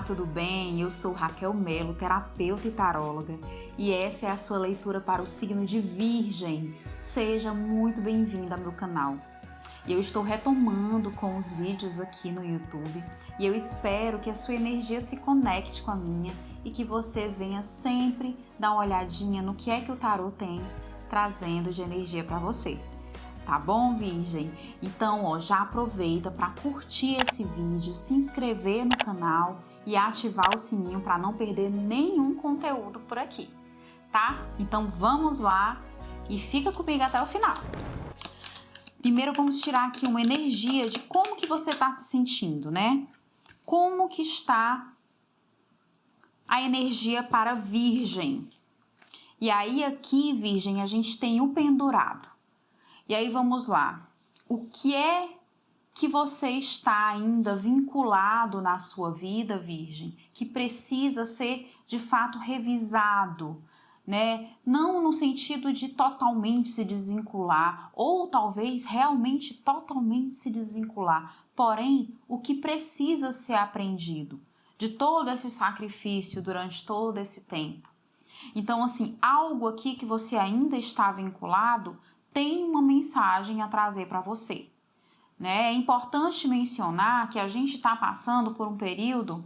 tudo bem? Eu sou Raquel Melo, terapeuta e taróloga, e essa é a sua leitura para o signo de Virgem. Seja muito bem-vinda ao meu canal. Eu estou retomando com os vídeos aqui no YouTube e eu espero que a sua energia se conecte com a minha e que você venha sempre dar uma olhadinha no que é que o tarô tem trazendo de energia para você. Tá bom, Virgem? Então, já aproveita para curtir esse vídeo, se inscrever no canal e ativar o sininho para não perder nenhum conteúdo por aqui, tá? Então, vamos lá e fica comigo até o final. Primeiro, vamos tirar aqui uma energia de como que você está se sentindo, né? Como que está a energia para Virgem? E aí, aqui, Virgem, a gente tem o pendurado. E aí vamos lá, o que é que você está ainda vinculado na sua vida, Virgem, que precisa ser de fato revisado, né? Não no sentido de totalmente se desvincular, ou talvez realmente totalmente se desvincular, porém o que precisa ser aprendido de todo esse sacrifício durante todo esse tempo. Então, assim, algo aqui que você ainda está vinculado tem uma mensagem a trazer para você, né? É importante mencionar que a gente está passando por um período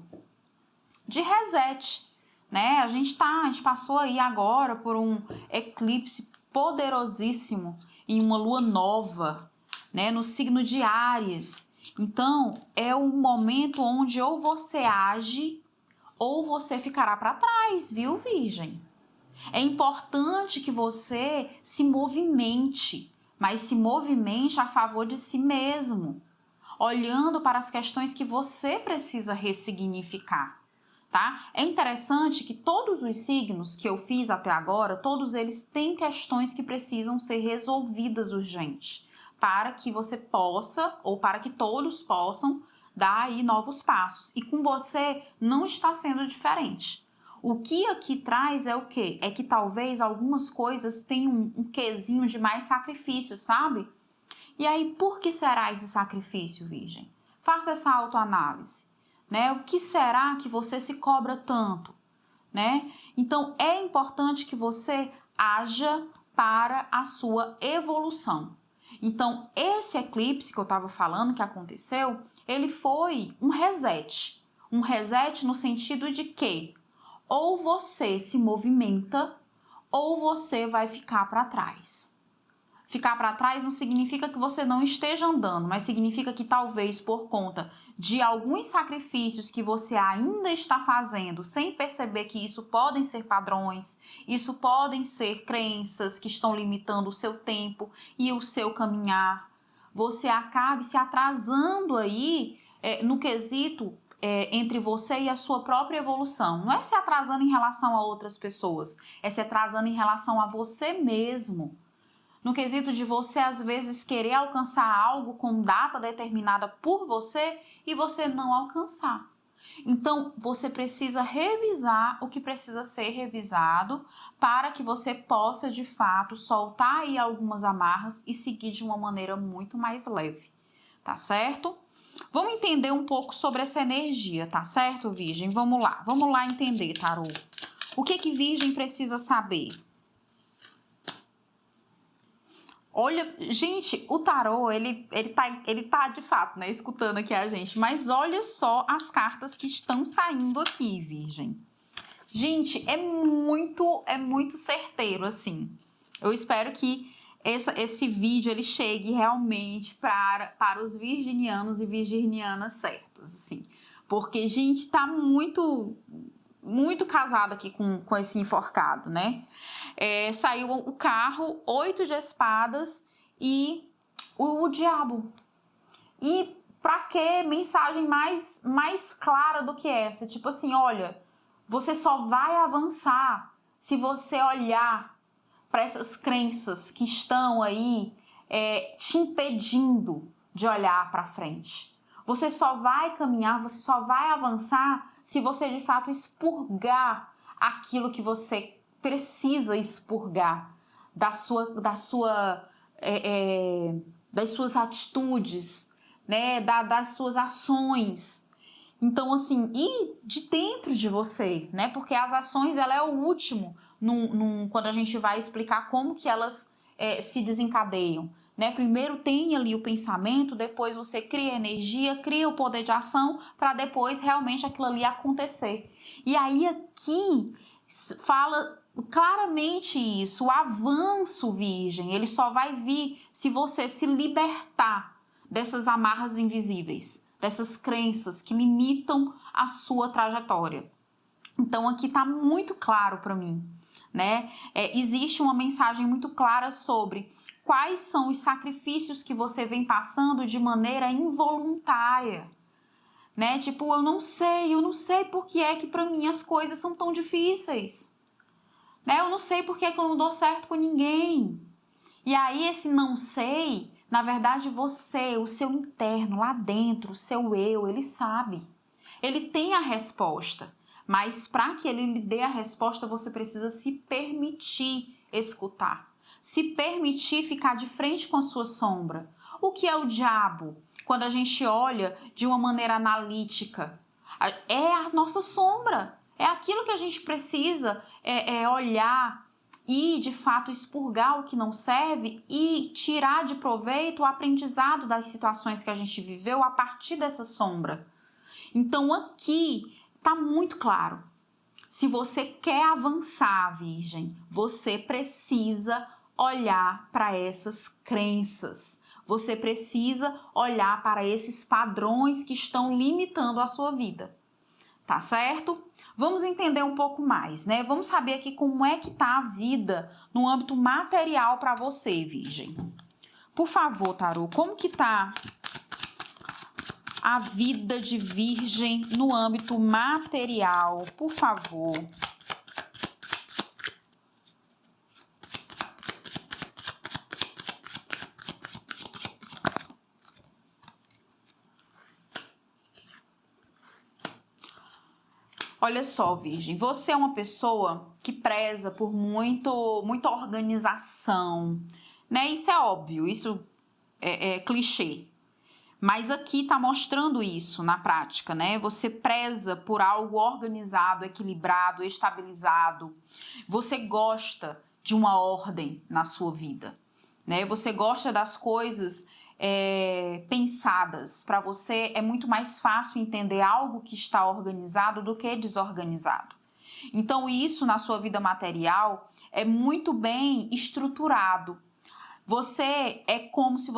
de reset, né? A gente passou aí agora por um eclipse poderosíssimo em uma lua nova, né? No signo de Áries. Então, é um momento onde ou você age ou você ficará para trás, viu, Virgem? É importante que você se movimente, mas se movimente a favor de si mesmo, olhando para as questões que você precisa ressignificar, tá? É interessante que todos os signos que eu fiz até agora, todos eles têm questões que precisam ser resolvidas urgente, para que você possa, ou para que todos possam, dar aí novos passos. E com você não está sendo diferente. O que aqui traz é o quê? É que talvez algumas coisas tenham um quesinho de mais sacrifício, sabe? E aí, por que será esse sacrifício, Virgem? Faça essa autoanálise, né? O que será que você se cobra tanto, né? Então, é importante que você haja para a sua evolução. Então, esse eclipse que eu estava falando, que aconteceu, ele foi um reset. Um reset no sentido de que ou você se movimenta, ou você vai ficar para trás. Ficar para trás não significa que você não esteja andando, mas significa que talvez por conta de alguns sacrifícios que você ainda está fazendo, sem perceber que isso podem ser padrões, isso podem ser crenças que estão limitando o seu tempo e o seu caminhar, você acabe se atrasando aí no quesito entre você e a sua própria evolução. Não é se atrasando em relação a outras pessoas, é se atrasando em relação a você mesmo. No quesito de você, às vezes, querer alcançar algo com data determinada por você e você não alcançar. Então, você precisa revisar o que precisa ser revisado para que você possa, de fato, soltar aí algumas amarras e seguir de uma maneira muito mais leve, tá certo? Vamos entender um pouco sobre essa energia, tá certo, Virgem? Vamos lá entender, tarô. O que Virgem precisa saber? Olha, gente, o tarô, ele tá de fato, né, escutando aqui a gente, mas olha só as cartas que estão saindo aqui, Virgem. Gente, é muito certeiro, assim. Eu espero que esse vídeo ele chegue realmente para os virginianos e virginianas certos, assim. Porque, gente, tá muito casado aqui com esse enforcado, né? Saiu o carro, 8 de espadas e o diabo. E pra que mensagem mais clara do que essa? Tipo assim, olha, você só vai avançar se você olhar para essas crenças que estão aí te impedindo de olhar para frente. Você só vai caminhar, você só vai avançar se você de fato expurgar aquilo que você precisa expurgar das suas atitudes, né, das suas ações. Então, assim, e de dentro de você, né? Porque as ações, ela é o último quando a gente vai explicar como que elas se desencadeiam, né? Primeiro tem ali o pensamento, depois você cria energia, cria o poder de ação, para depois realmente aquilo ali acontecer. E aí aqui fala claramente isso, o avanço, Virgem, ele só vai vir se você se libertar dessas amarras invisíveis, dessas crenças que limitam a sua trajetória. Então aqui está muito claro para mim, né? Existe uma mensagem muito clara sobre quais são os sacrifícios que você vem passando de maneira involuntária, né? Tipo, eu não sei por que é que para mim as coisas são tão difíceis, né? Eu não sei por que é que eu não dou certo com ninguém. E aí esse não sei, na verdade você, o seu interno lá dentro, o seu eu, ele sabe. Ele tem a resposta, mas para que ele lhe dê a resposta, você precisa se permitir escutar. Se permitir ficar de frente com a sua sombra. O que é o diabo? Quando a gente olha de uma maneira analítica, é a nossa sombra. É aquilo que a gente precisa olhar e, de fato, expurgar o que não serve e tirar de proveito o aprendizado das situações que a gente viveu a partir dessa sombra. Então, aqui está muito claro. Se você quer avançar, Virgem, você precisa olhar para essas crenças. Você precisa olhar para esses padrões que estão limitando a sua vida. Tá certo? Vamos entender um pouco mais, né? Vamos saber aqui como é que tá a vida no âmbito material para você, Virgem. Por favor, tarô, como que tá a vida de Virgem no âmbito material? Por favor. Olha só, Virgem, você é uma pessoa que preza por muita organização, né? Isso é óbvio, isso é clichê. Mas aqui tá mostrando isso na prática, né? Você preza por algo organizado, equilibrado, estabilizado. Você gosta de uma ordem na sua vida, né? Você gosta das coisas pensadas. Para você é muito mais fácil entender algo que está organizado do que desorganizado. Então isso na sua vida material é muito bem estruturado. Você é como se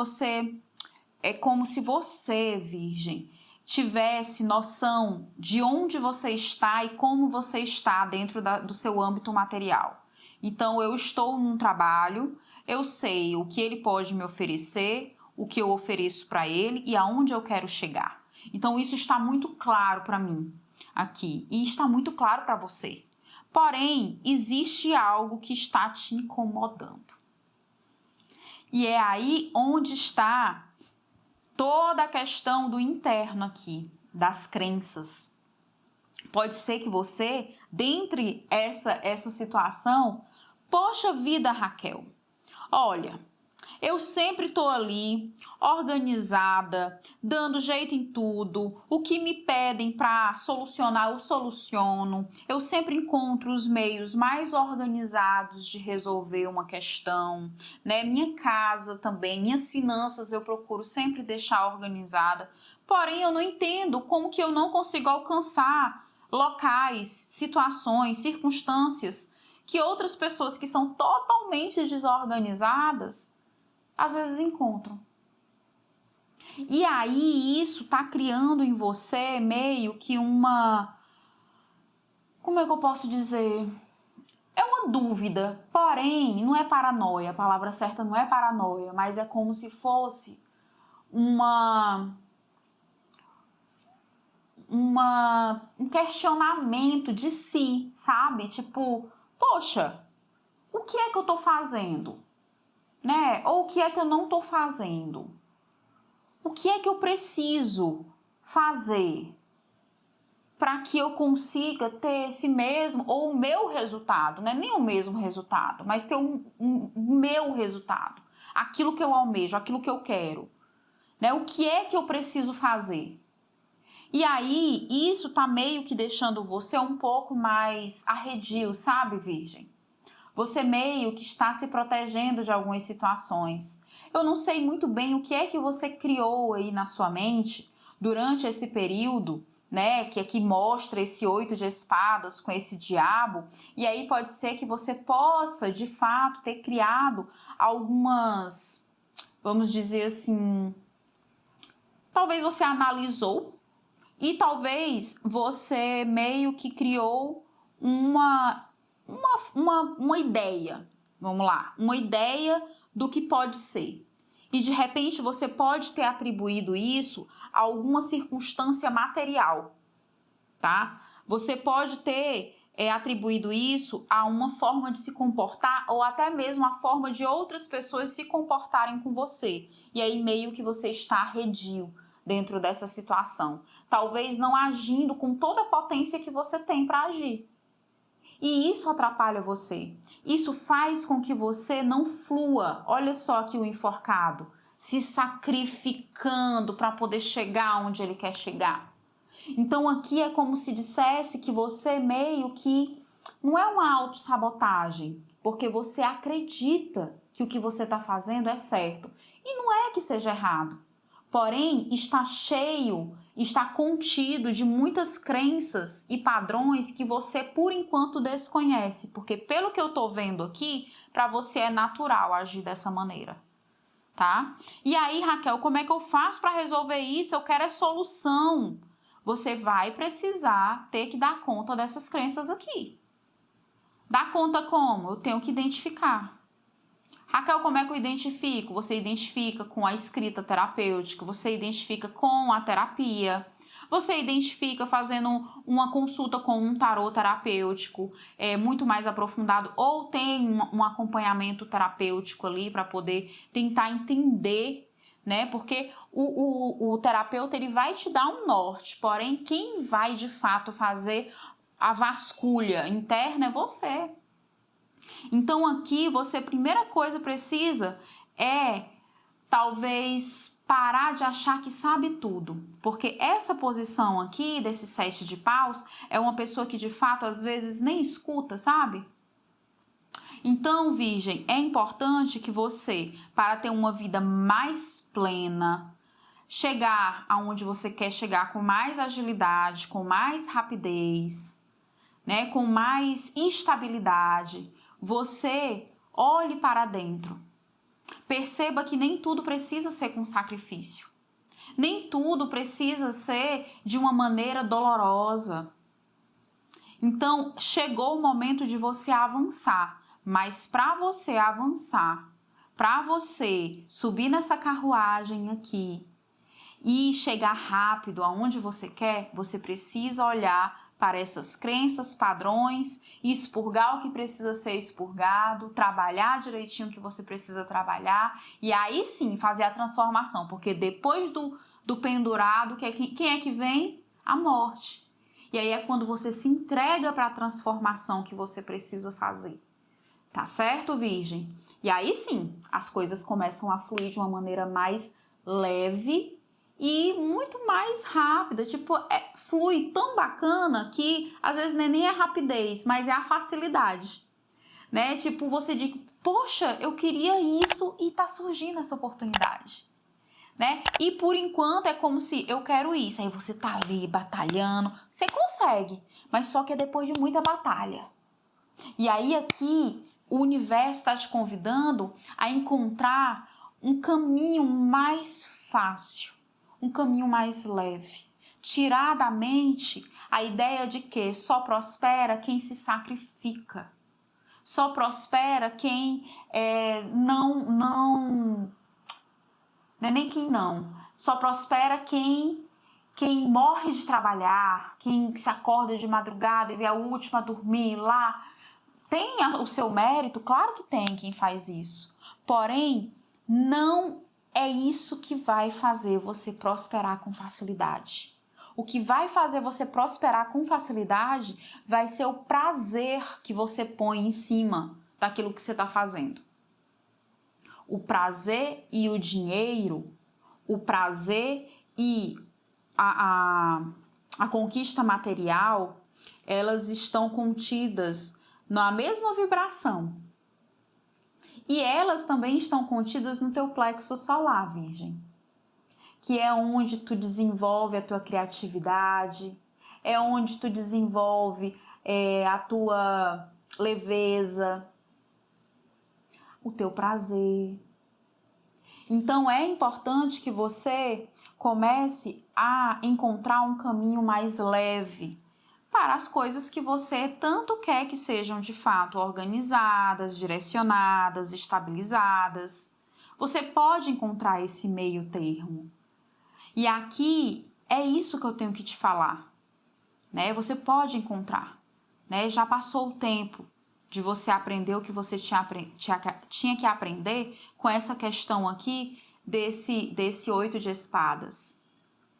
você, Virgem, tivesse noção de onde você está e como você está dentro do seu âmbito material. Então eu estou num trabalho, eu sei o que ele pode me oferecer, o que eu ofereço para ele e aonde eu quero chegar. Então isso está muito claro para mim aqui e está muito claro para você. Porém, existe algo que está te incomodando. E é aí onde está toda a questão do interno aqui, das crenças. Pode ser que você, dentre essa situação, poxa vida, Raquel, olha, eu sempre estou ali, organizada, dando jeito em tudo. O que me pedem para solucionar, eu soluciono. Eu sempre encontro os meios mais organizados de resolver uma questão, né? Minha casa também, minhas finanças eu procuro sempre deixar organizada. Porém, eu não entendo como que eu não consigo alcançar locais, situações, circunstâncias que outras pessoas que são totalmente desorganizadas às vezes encontram. E aí isso tá criando em você meio que uma... Como é que eu posso dizer? É uma dúvida, porém não é paranoia, a palavra certa não é paranoia, mas é como se fosse um questionamento de si, sabe? Tipo, poxa, o que é que eu tô fazendo? Né? Ou o que é que eu não tô fazendo? O que é que eu preciso fazer para que eu consiga ter esse mesmo ou o meu resultado, não é nem o mesmo resultado, mas ter um meu resultado, aquilo que eu almejo, aquilo que eu quero, né? O que é que eu preciso fazer? E aí, isso tá meio que deixando você um pouco mais arredio, sabe, Virgem? Você meio que está se protegendo de algumas situações. Eu não sei muito bem o que é que você criou aí na sua mente durante esse período, né, que aqui mostra esse 8 de espadas com esse diabo, e aí pode ser que você possa, de fato, ter criado algumas, vamos dizer assim, talvez você analisou e talvez você meio que criou uma ideia, vamos lá, uma ideia do que pode ser. E de repente você pode ter atribuído isso a alguma circunstância material, tá? Você pode ter atribuído isso a uma forma de se comportar ou até mesmo a forma de outras pessoas se comportarem com você. E aí meio que você está arredio dentro dessa situação. Talvez não agindo com toda a potência que você tem para agir. E isso atrapalha você. Isso faz com que você não flua. Olha só aqui o enforcado, se sacrificando para poder chegar onde ele quer chegar. Então aqui é como se dissesse que você meio que não é uma autossabotagem, porque você acredita que o que você está fazendo é certo. E não é que seja errado. Porém, está cheio, está contido de muitas crenças e padrões que você, por enquanto, desconhece. Porque, pelo que eu estou vendo aqui, para você é natural agir dessa maneira, tá? E aí, Raquel, como é que eu faço para resolver isso? Eu quero solução. Você vai precisar ter que dar conta dessas crenças aqui. Dar conta como? Eu tenho que identificar. Raquel, como é que eu identifico? Você identifica com a escrita terapêutica, você identifica com a terapia, você identifica fazendo uma consulta com um tarô terapêutico muito mais aprofundado, ou tem um acompanhamento terapêutico ali para poder tentar entender, né? Porque o terapeuta ele vai te dar um norte, porém quem vai de fato fazer a vasculha interna é você. Então aqui você, primeira coisa precisa talvez parar de achar que sabe tudo, porque essa posição aqui desse 7 de paus é uma pessoa que de fato às vezes nem escuta, sabe? Então, Virgem, é importante que você, para ter uma vida mais plena, chegar aonde você quer chegar com mais agilidade, com mais rapidez, né, com mais estabilidade, você olhe para dentro. Perceba que nem tudo precisa ser com sacrifício. Nem tudo precisa ser de uma maneira dolorosa. Então, chegou o momento de você avançar. Mas para você avançar, para você subir nessa carruagem aqui e chegar rápido aonde você quer, você precisa olhar para essas crenças, padrões, expurgar o que precisa ser expurgado, trabalhar direitinho o que você precisa trabalhar e aí sim fazer a transformação, porque depois do pendurado, quem é que vem? A morte. E aí é quando você se entrega para a transformação que você precisa fazer. Tá certo, Virgem? E aí sim, as coisas começam a fluir de uma maneira mais leve e muito mais rápida, tipo, flui tão bacana que às vezes nem é rapidez, mas é a facilidade, né? Tipo, você diz, poxa, eu queria isso e tá surgindo essa oportunidade, né? E por enquanto é como se eu quero isso, aí você tá ali batalhando, você consegue, mas só que é depois de muita batalha. E aí aqui o universo está te convidando a encontrar um caminho mais fácil, um caminho mais leve. Tirar da mente a ideia de que só prospera quem se sacrifica. Só prospera quem não é nem quem não. Só prospera quem morre de trabalhar, quem se acorda de madrugada e vê a última a dormir lá. Tem o seu mérito? Claro que tem quem faz isso. Porém, não é isso que vai fazer você prosperar com facilidade. O que vai fazer você prosperar com facilidade vai ser o prazer que você põe em cima daquilo que você está fazendo. O prazer e o dinheiro, o prazer e a conquista material, elas estão contidas na mesma vibração. E elas também estão contidas no teu plexo solar, Virgem, que é onde tu desenvolve a tua criatividade, é onde tu desenvolve a tua leveza, o teu prazer. Então é importante que você comece a encontrar um caminho mais leve para as coisas que você tanto quer que sejam de fato organizadas, direcionadas, estabilizadas. Você pode encontrar esse meio termo. E aqui é isso que eu tenho que te falar, né? Você pode encontrar, né? Já passou o tempo de você aprender o que você tinha que aprender com essa questão aqui desse 8 de espadas.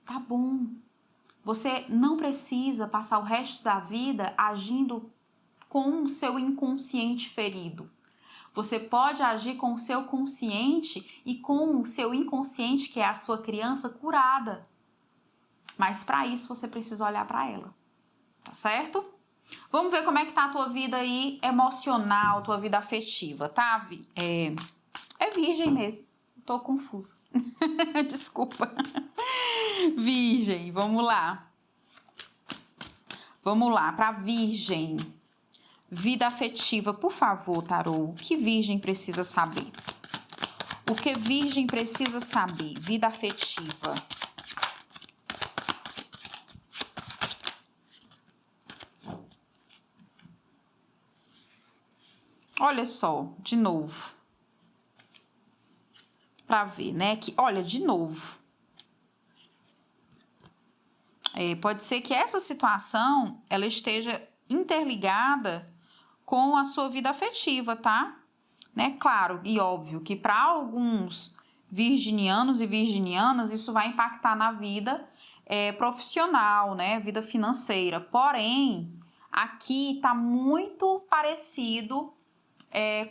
Tá bom. Você não precisa passar o resto da vida agindo com o seu inconsciente ferido. Você pode agir com o seu consciente e com o seu inconsciente, que é a sua criança, curada. Mas para isso você precisa olhar para ela, tá certo? Vamos ver como é que tá a tua vida aí emocional, tua vida afetiva, tá? É virgem mesmo. Tô confusa. Desculpa. Virgem, vamos lá. Vamos lá, para virgem. Vida afetiva, por favor, tarô. O que virgem precisa saber? O que virgem precisa saber? Vida afetiva. Olha só, de novo. Para ver, né? Que, olha, de novo. Pode ser que essa situação, ela esteja interligada com a sua vida afetiva, tá? Né? Claro e óbvio que para alguns virginianos e virginianas isso vai impactar na vida profissional, né? Vida financeira. Porém, aqui tá muito parecido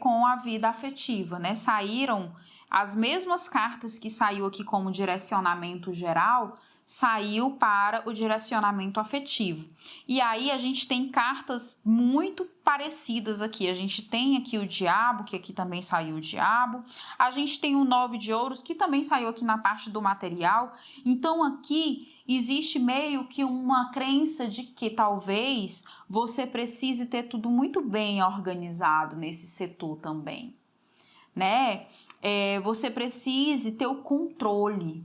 com a vida afetiva, né? Saíram as mesmas cartas que saiu aqui como direcionamento geral, saiu para o direcionamento afetivo. E aí a gente tem cartas muito parecidas aqui. A gente tem aqui o diabo, que aqui também saiu o diabo. A gente tem o 9 de ouros, que também saiu aqui na parte do material. Então aqui existe meio que uma crença de que talvez você precise ter tudo muito bem organizado nesse setor também, né? Você precise ter o controle,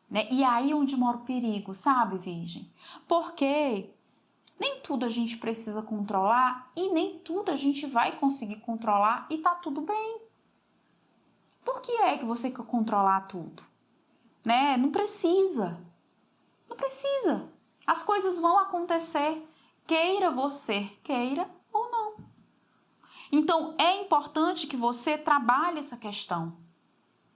né? E aí é onde mora o perigo, sabe, Virgem? Porque nem tudo a gente precisa controlar e nem tudo a gente vai conseguir controlar e tá tudo bem. Por que é que você quer controlar tudo? Né? Não precisa. Não precisa. As coisas vão acontecer, queira você, queira ou não. Então, é importante que você trabalhe essa questão,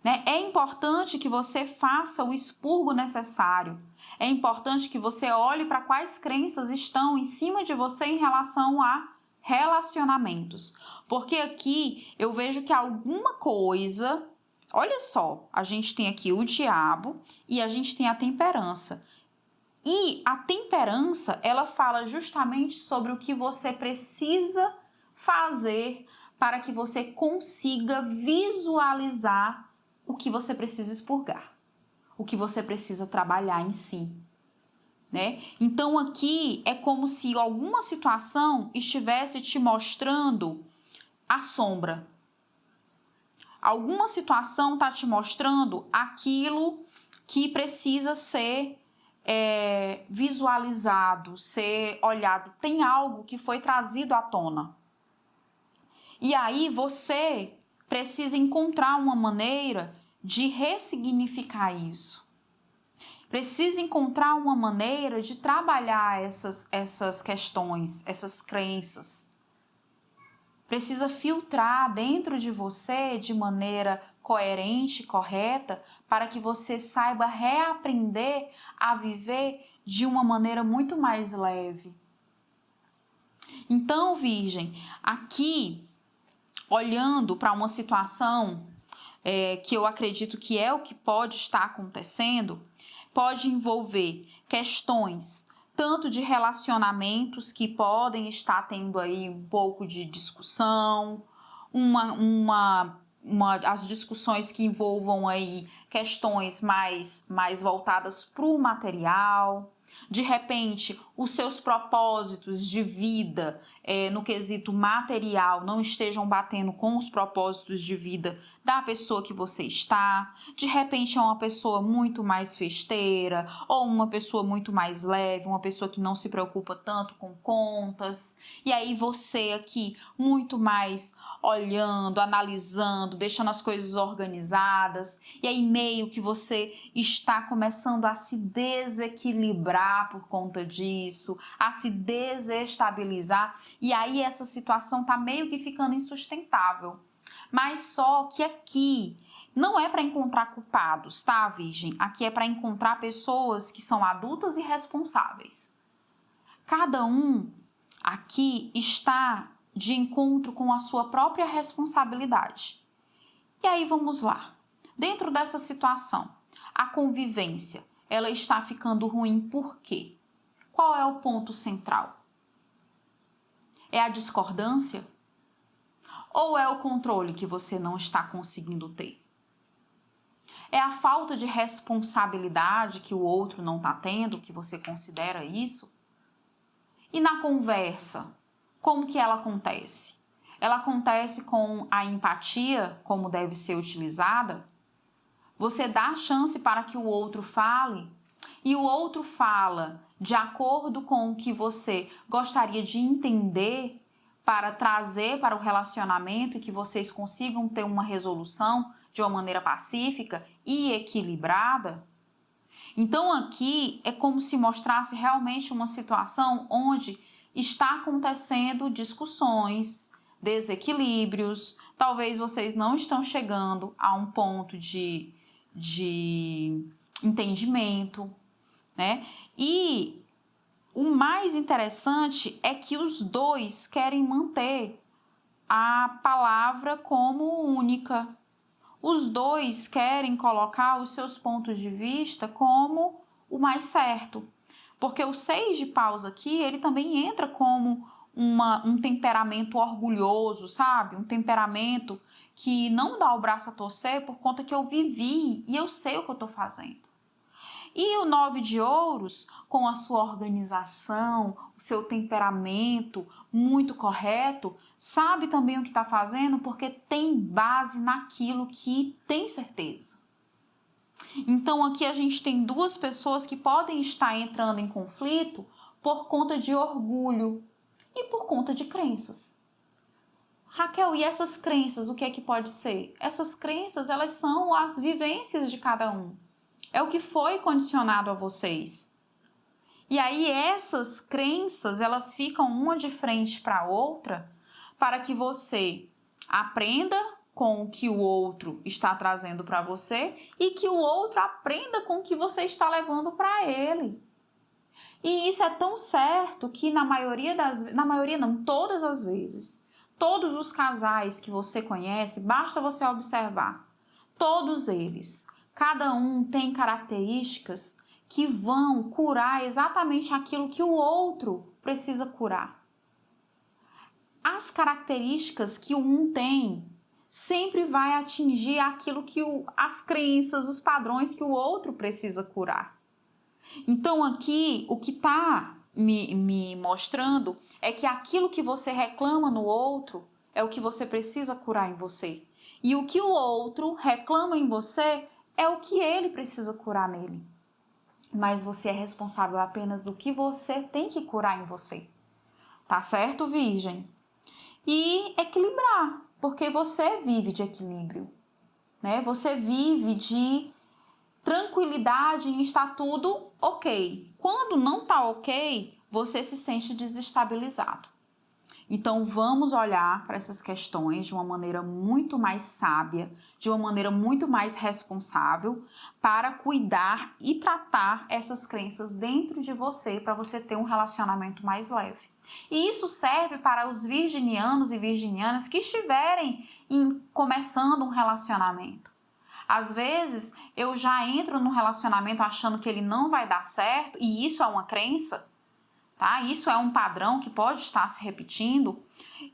né? É importante que você faça o expurgo necessário. É importante que você olhe para quais crenças estão em cima de você em relação a relacionamentos. Porque aqui eu vejo que alguma coisa... Olha só, a gente tem aqui o diabo e a gente tem a temperança. E a temperança, ela fala justamente sobre o que você precisa fazer para que você consiga visualizar o que você precisa expurgar, o que você precisa trabalhar em si, né? Então aqui é como se alguma situação estivesse te mostrando a sombra. Alguma situação está te mostrando aquilo que precisa ser visualizado, ser olhado. Tem algo que foi trazido à tona. E aí você precisa encontrar uma maneira de ressignificar isso. Precisa encontrar uma maneira de trabalhar essas questões, essas crenças. Precisa filtrar dentro de você de maneira coerente, correta, para que você saiba reaprender a viver de uma maneira muito mais leve. Então, Virgem, aqui, olhando para uma situação que eu acredito que é o que pode estar acontecendo, pode envolver questões tanto de relacionamentos que podem estar tendo aí um pouco de discussão, as discussões que envolvam aí questões mais voltadas para o material. De repente, os seus propósitos de vida no quesito material não estejam batendo com os propósitos de vida da pessoa que você está. De repente, é uma pessoa muito mais festeira ou uma pessoa muito mais leve, uma pessoa que não se preocupa tanto com contas. E aí você aqui muito mais olhando, analisando, deixando as coisas organizadas. E aí meio que você está começando a se desequilibrar por conta disso, a se desestabilizar, e aí essa situação tá meio que ficando insustentável. Mas só que aqui não é para encontrar culpados, tá, Virgem? Aqui é para encontrar pessoas que são adultas e responsáveis. Cada um aqui está de encontro com a sua própria responsabilidade. E aí vamos lá. Dentro dessa situação, a convivência, ela está ficando ruim por quê? Qual é o ponto central? É a discordância? Ou é o controle que você não está conseguindo ter? É a falta de responsabilidade que o outro não está tendo, que você considera isso? E na conversa, como que ela acontece? Ela acontece com a empatia, como deve ser utilizada? Você dá chance para que o outro fale e o outro fala de acordo com o que você gostaria de entender para trazer para o relacionamento e que vocês consigam ter uma resolução de uma maneira pacífica e equilibrada? Então aqui é como se mostrasse realmente uma situação onde está acontecendo discussões, desequilíbrios, talvez vocês não estão chegando a um ponto de entendimento, né? E o mais interessante é que os dois querem manter a palavra como única. Os dois querem colocar os seus pontos de vista como o mais certo. Porque o 6 de paus aqui, ele também entra como um temperamento orgulhoso, sabe? Um temperamento que não dá o braço a torcer por conta que eu vivi e eu sei o que eu estou fazendo. E o 9 de ouros, com a sua organização, o seu temperamento muito correto, sabe também o que está fazendo porque tem base naquilo que tem certeza. Então aqui a gente tem duas pessoas que podem estar entrando em conflito por conta de orgulho e por conta de crenças. Raquel, e essas crenças, o que é que pode ser? Essas crenças, elas são as vivências de cada um. É o que foi condicionado a vocês. E aí essas crenças, elas ficam uma de frente para a outra para que você aprenda com o que o outro está trazendo para você e que o outro aprenda com o que você está levando para ele. E isso é tão certo que todas as vezes, todos os casais que você conhece, basta você observar, todos eles, cada um tem características que vão curar exatamente aquilo que o outro precisa curar. As características que um tem sempre vai atingir aquilo que as crenças, os padrões que o outro precisa curar. Então aqui o que está me mostrando é que aquilo que você reclama no outro é o que você precisa curar em você. E o que o outro reclama em você é o que ele precisa curar nele. Mas você é responsável apenas do que você tem que curar em você. Tá certo, Virgem? E equilibrar, porque você vive de equilíbrio, né? Você vive de tranquilidade em estar tudo ok. Quando não tá ok, você se sente desestabilizado. Então vamos olhar para essas questões de uma maneira muito mais sábia, de uma maneira muito mais responsável, para cuidar e tratar essas crenças dentro de você, para você ter um relacionamento mais leve. E isso serve para os virginianos e virginianas que estiverem começando um relacionamento. Às vezes eu já entro no relacionamento achando que ele não vai dar certo, e isso é uma crença. tá? Isso é um padrão que pode estar se repetindo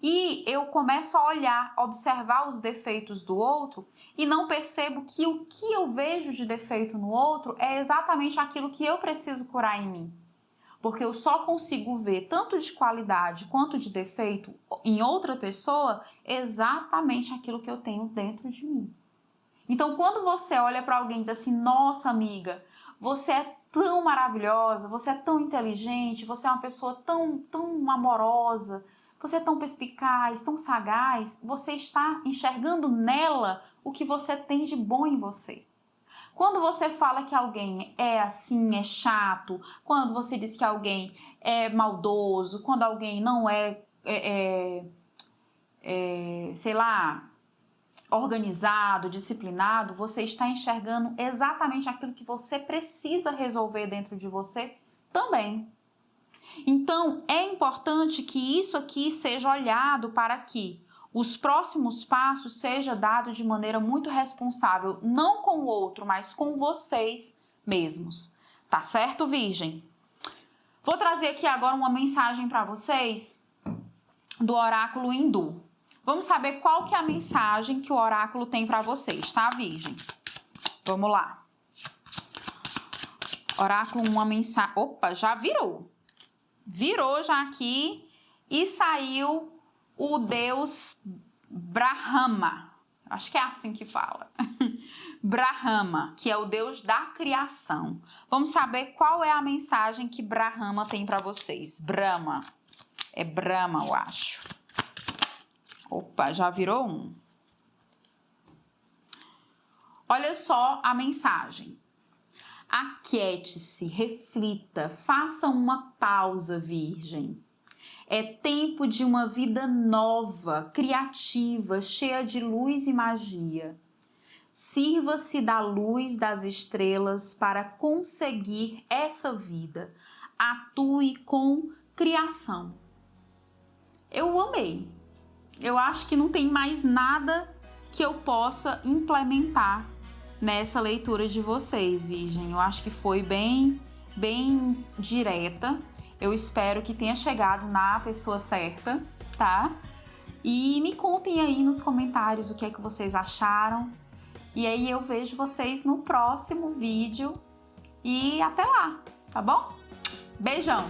e eu começo a olhar, observar os defeitos do outro e não percebo que o que eu vejo de defeito no outro é exatamente aquilo que eu preciso curar em mim. Porque eu só consigo ver tanto de qualidade quanto de defeito em outra pessoa exatamente aquilo que eu tenho dentro de mim. Então, quando você olha para alguém e diz assim, nossa amiga, você é tão maravilhosa, você é tão inteligente, você é uma pessoa tão amorosa, você é tão perspicaz, tão sagaz, você está enxergando nela o que você tem de bom em você. Quando você fala que alguém é assim, é chato, quando você diz que alguém é maldoso, quando alguém não sei lá, organizado, disciplinado, você está enxergando exatamente aquilo que você precisa resolver dentro de você também. Então, é importante que isso aqui seja olhado para que os próximos passos sejam dados de maneira muito responsável, não com o outro, mas com vocês mesmos. Tá certo, Virgem? Vou trazer aqui agora uma mensagem para vocês do oráculo hindu. Vamos saber qual que é a mensagem que o oráculo tem para vocês, tá, Virgem? Vamos lá. Oráculo, uma mensagem... Opa, já virou. Virou já aqui e saiu o deus Brahma. Acho que é assim que fala. Brahma, que é o deus da criação. Vamos saber qual é a mensagem que Brahma tem para vocês. Brahma. É Brahma, eu acho. Opa, já virou um. Olha só a mensagem. Aquiete-se, reflita, faça uma pausa, Virgem. É tempo de uma vida nova, criativa, cheia de luz e magia. Sirva-se da luz das estrelas para conseguir essa vida. Atue com criação. Eu amei. Eu acho que não tem mais nada que eu possa implementar nessa leitura de vocês, Virgem. Eu acho que foi bem direta. Eu espero que tenha chegado na pessoa certa, tá? E me contem aí nos comentários o que é que vocês acharam. E aí eu vejo vocês no próximo vídeo. E até lá, tá bom? Beijão!